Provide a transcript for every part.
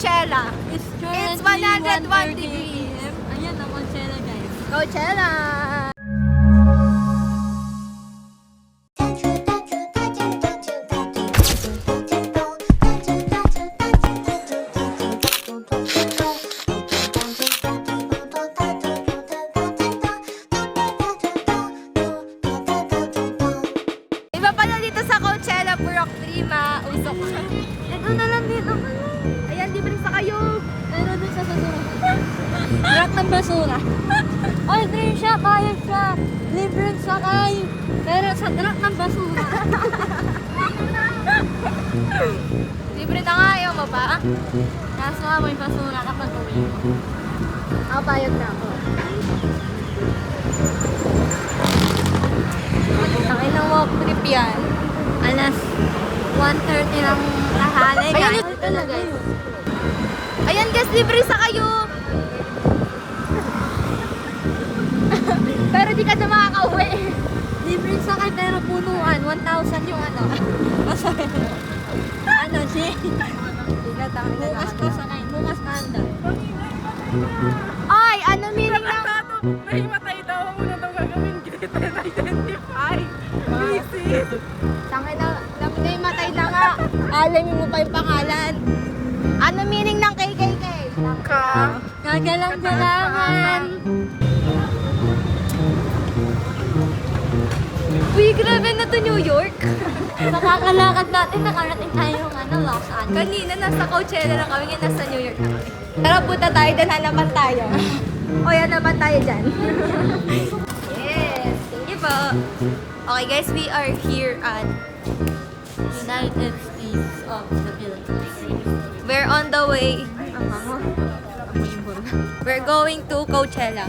Coachella. It's 101 degrees. Ayan ang Coachella, guys. Coachella! Iba pala dito sa Coachella, Purok 3, mausok. Ito na lang dito. Ayan, libre sa kayo. Pero dun sa basura. Truck ng basura. Oy, green siya, bayad siya. Libreng sakay. Pero sa truck ng basura. Libre na nga, ayaw mo pa. Kaso nga mo yung basura kapag uwi mo. Ako, bayad na ako. Ang inang walk trip yan. Alas 1:30 ng tanghali, Ayan, guys. ito na, guys. Ayan, guys, libre sa kayo. Pero di ka na makaka-uwi. Libreng sakay pero punuan. 1,000 yung ano. Masakay. Ano, si? Bukas ka sakay. Bukas ka handa. Ay, ano meaning ng... Nahimatay daw ako na daw gagawin. Greater identify. Visit. Tangay na, matay na nga. Alamin mo pa yung pangalan. Ano meaning ng KKK? Ka. Gagalang-galangan. Uy, grabe na to New York. Nakakalakad natin. Nakarating tayo ng ano, Los Angeles. Kanina nasa Coachella na kami, ngayon nasa New York na kami. Tara, punta tayo dyan, hanapan tayo. O, hanapan tayo dyan. Yes, thank you po. Okay guys, we are here at... United States of the Philippines. We're on the way. We're going to Coachella.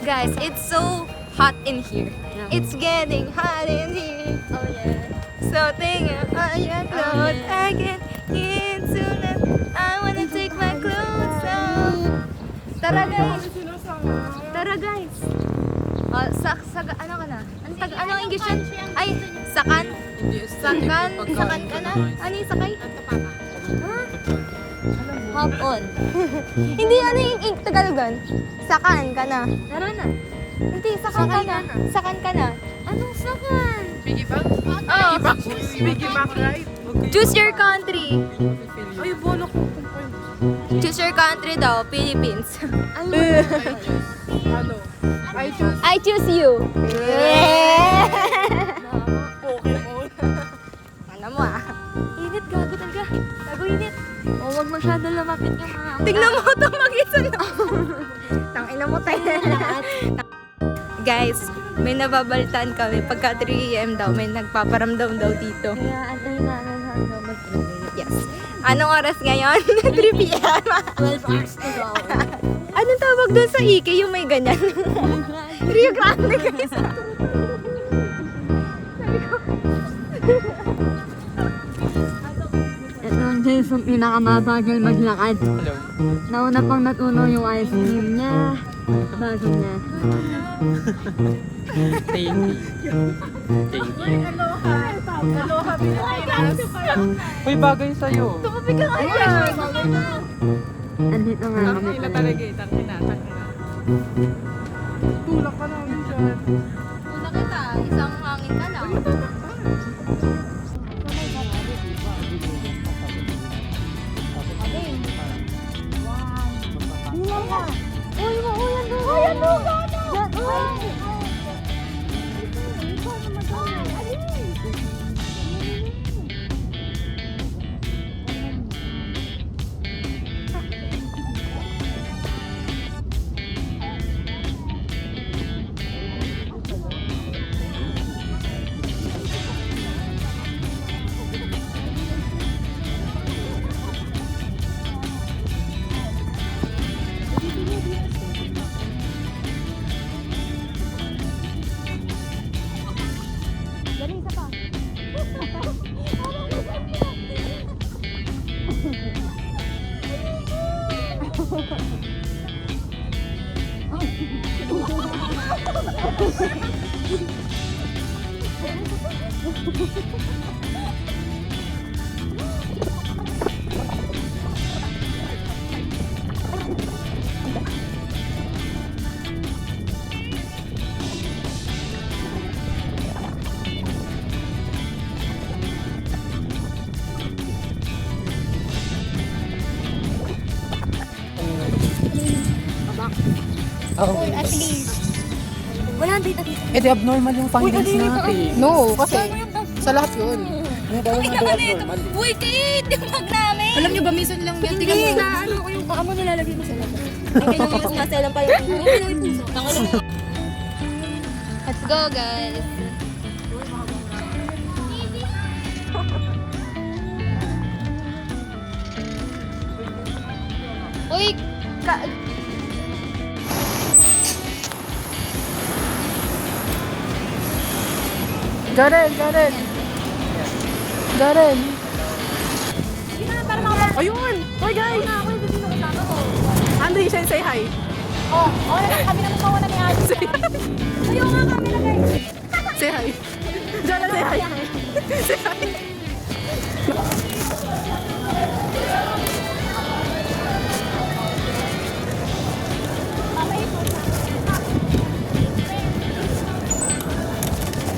Guys, it's so hot in here. It's getting hot in here. Oh yeah. So think on your clothes again. Into the... I wanna take my clothes off. Tara guys. Tara guys. Oh, ano ka na? Ano ang English yun? Ay, sakan? Sakan ka na? Ano yung sakay? Huh? Hop on. Hindi, ano yung Tagalogan? Sakan ka na. Tara na. Hindi, sakan ka na. Sakan ka na. Anong sakan? Biggie back? Oh. Biggie back, right? Choose your country. Ay, bono ko. Choose your country daw, Philippines. Ano? I choose you. Yeah! Pokemon. Ano mo ah? Init, gago talaga. Gago init. O, wag masyado lumapit yung mga... Tignan mo ito mag-isa na. Tangina mo tayo. Guys, may nababalitaan kami. Pagka 3 AM daw, may nagpaparamdam daw dito. Kaya antayin namin hanggang mag-training. Yes. Anong oras ngayon? 3 PM. 12 hours to go. Anong tawag doon sa Ike? Yung may ganyan. Rio Grande guys. Ito ang Jason pinakamabagal maglakad. Hello. Nauna pang natunaw yung ice cream niya. Bago niya. Thank you. Thank you. Aloha, Uy, bagay sa'yo. Tumabi ka nga yan. Andito nga kami Tangina pala. talaga eh. Tangina. Tulak ka namin dyan. Una kita, isang hangin ka lang. Uy, at least. Wala dito dito. Eh, di abnormal yung findings natin. No, kasi sa lahat yun. Ano daw nga daw abnormal? Uy, Kate! Yung bag namin! Alam nyo ba, minsan lang yan. Hindi na, ano ko yung baka mo nilalagay mo sa loob. Ang kinumilos nga sila pa yung puso. Let's go, guys. Uy, Garen! Ayun! Hi guys! Andre, siya say hi. Kami naman mawala ni Ate. Ayaw nga kami na guys. Say hi. Jana, say hi. Say hi.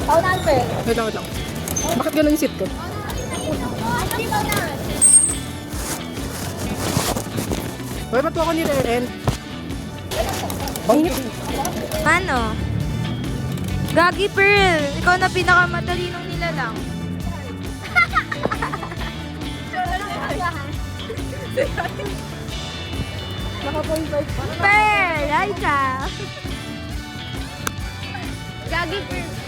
Paunahan, Fer. Wait lang. Bakit ganun yung seat ko? Uy, ba't ako ni Ren? ano? Gagi Pearl, ikaw na pinakamatalinong nila lang. Pearl, ay ka. Gagi Pearl.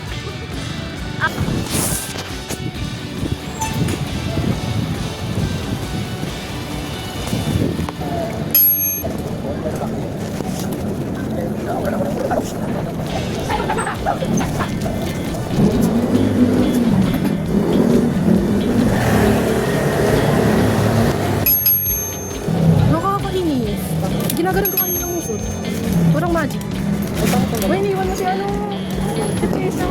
Nakakainis. Ginagalan ko kanina ng usod. Parang magic. Uy, iniwan mo si ano. Chesa.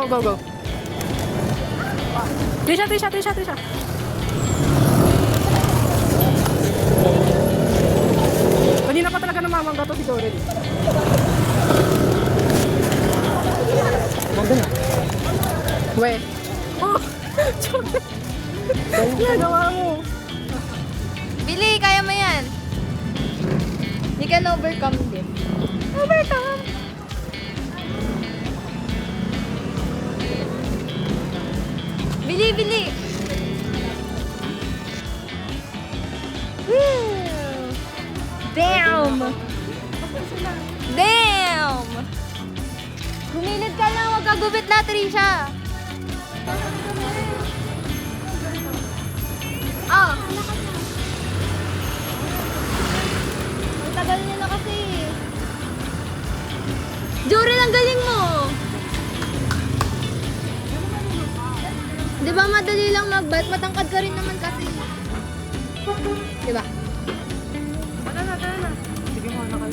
Go. Tisha. Kanina pa talaga namamangga to si Dorel. Maganda. We. Oh! Chore. Nagawa mo. Billy, kaya mo yan. You can overcome them. Overcome! Billy! Woo! Damn! Gumilid ka lang, wag kagubit na, Trisha. Ah! Ang tagal niya na kasi. Jorel, ang galing mo! Di ba madali lang mag-bat? Matangkad ka rin naman kasi. Di ba? Tara na. Sige mo, nakal.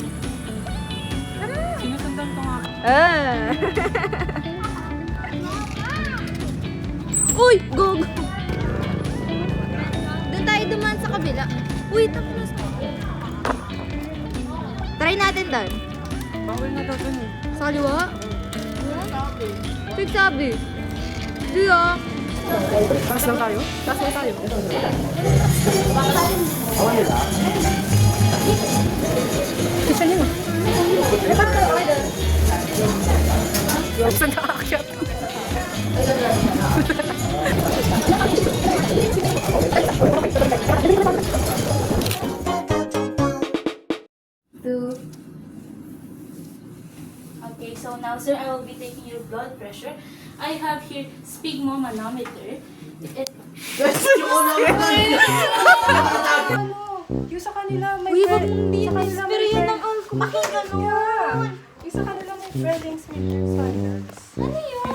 Tara! Sinusundan ko nga. Uy! Go! Doon tayo dumaan sa kabila. Uy, tapos. Try natin doon. Bawal na daw dun eh. Sa kaliwa? Sabi. Di ah. Taas lang tayo. Isa niyo. Saan nakaakyat? Okay, so now, sir, I will be taking your blood pressure. I have here sphygmomanometer. Yung sa kanila may Uy, wag mong di-inspire yan ng alcohol. Bakit ganun? Yung sa kanila may Frelingsmeter standards. Ano yun?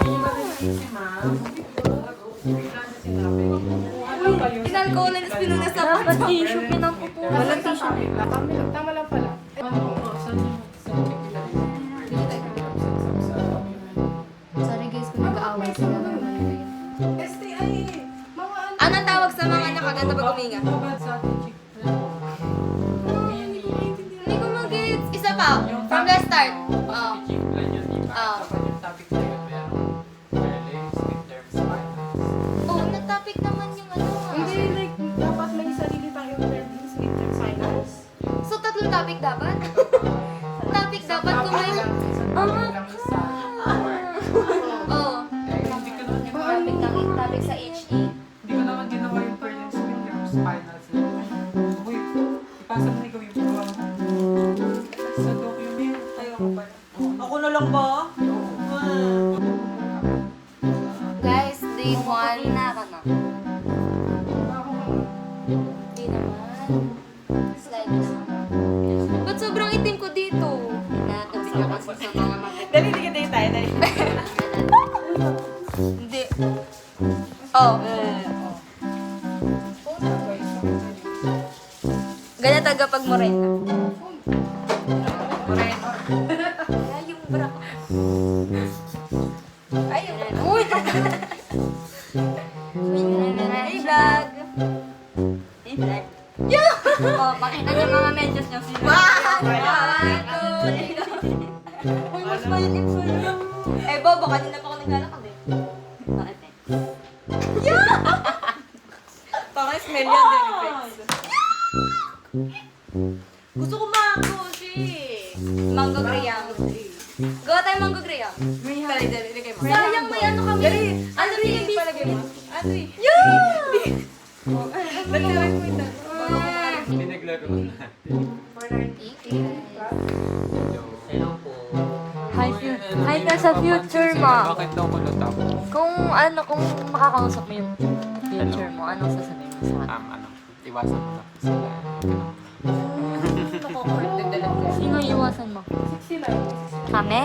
Inalcoholan na pinunas na Dapat tissue pinampupo. Walang tissue. Tama lang pala. Sorry guys, kung nag-aaway sila. STI eh. Mga ano. Anong tawag sa mga nakaganda pag huminga? Hindi ko mag-gets. Isa pa. From the start. Oo. Oh, na-topic naman yung ano. Hindi, like, dapat may sarili tayong Frelingsmeter sinus. So, tatlo topic dapat? Topic dapat kung may... Oh. Topic sa HE. Hindi ko naman ginawa yung parents ko yung finals. Uy, ipasa mo na ikaw yung gawa mo. Sa document, tayo ko pala. Ako na lang ba? Guys, day 1 na ka na. Di naman. Slide na. Ba't sobrang itim ko dito? Tinatapos na kasi sa mga mga... Dali, hindi tayo. Dali. Hindi. Oh. Ganyan taga pag morena. Morena. Ay, yung bra ko. Ay, yung bra. Uy! Hey, vlog! Hey, vlog. Oh, makita niyo mga medyas niyo sila. Uy, mas maliit sa'yo. Eh, Bobo, kanina pa ako naglalakad eh. Bakit eh? Parang smell yan, Dennis. Gusto ko mango, Mango graham. Gawa tayo mango graham. Dali, ligay mo. Sayang may ano kami. Ano yung Palagay mo. Ano eh? Dali, lagay mo ito. Pinaglaro na natin. Hi ka sa future mo. Bakit daw ko natapos? Kung makakausap mo yung future mo, anong sasabihin mo sa akin? Iwasan mo na sila. Sino iwasan mo? Kami?